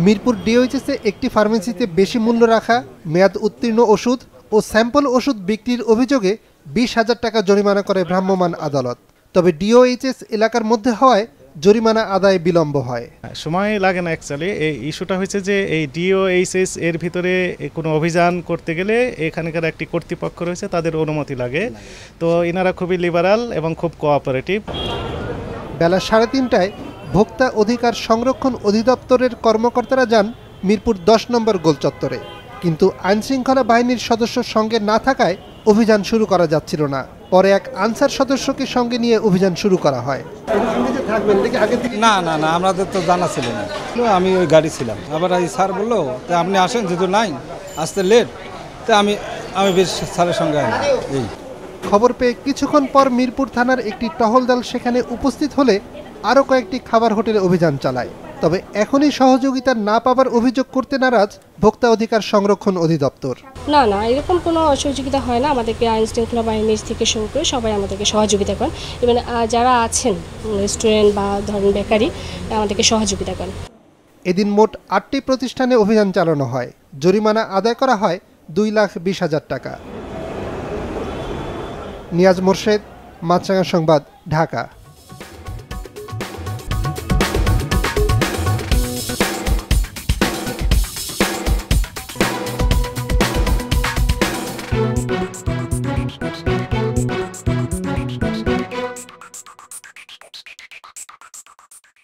মিরপুর ডিওএইচএসে একটি ফার্মেসিতে বেশি মূল্য রাখা, মেয়াদ উত্তীর্ণ ওষুধ ও স্যাম্পল ওষুধ বিক্রির অভিযোগে 20,000 টাকা জরিমানা করে ভ্রাম্যমাণ আদালত। তবে ডিওএইচএস এলাকার মধ্যে হওয়ায় জরিমানা আদায়ে বিলম্ব হয়। সময় লাগে না অ্যাকচুয়ালি। এই ইস্যুটা হয়েছে যে এই ডিওএইচএস এর ভিতরে কোনো অভিযান করতে গেলে এখানকার একটি কর্তৃপক্ষ রয়েছে, তাদের অনুমতি লাগে। তো এনারা খুবই লিবারাল এবং খুব কোঅপারেটিভ। বেলা 3:30টায় ভোক্তা অধিকার সংরক্ষণ অধিদপ্তরের কর্মকর্তারা যান মিরপুর 10 নম্বর গোল চত্বরে, কিন্তু আইনশৃঙ্খলা বাহিনীর সদস্য সঙ্গে না থাকায় অভিযান শুরু করা যাচ্ছিল না। পরে এক আনসার সদস্যকে সঙ্গে নিয়ে অভিযান শুরু করা হয়। না না না, আমাদের তো জানা ছিল না, আমি ওই গাড়ি ছিলাম। আবার এই স্যার বললো আপনি আসেন, যেহেতু নাই আসতে লেট, তো আমি বেশ স্যারের সঙ্গে এই খবর পেয়ে কিছুক্ষণ পর মিরপুর থানার একটি টহল দল সেখানে উপস্থিত হলে আরও কয়েকটি খাবার হোটেলে অভিযান চালায়। তবে এখনই সহযোগিতা না পাবার অভিযোগ করতে নারাজ ভোক্তা অধিকার সংরক্ষণ অধিদপ্তর। না না, এরকম কোনো অসহযোগিতা হয় না। আমাদেরকে আইন শৃঙ্খলা বাহিনীর থেকে শুরু করে সবাই আমাদেরকে সহযোগিতা করেন। এবং যারা আছেন রেস্টুরেন্ট বা ধরেন বেকারি, আমাদেরকে সহযোগিতা করেন। এদিন মোট 8টি প্রতিষ্ঠানে অভিযান চালানো হয়। জরিমানা আদায় করা হয় 2,20,000 টাকা। নিয়াজ মোরশেদ, মাছরাঙা সংবাদ, ঢাকা।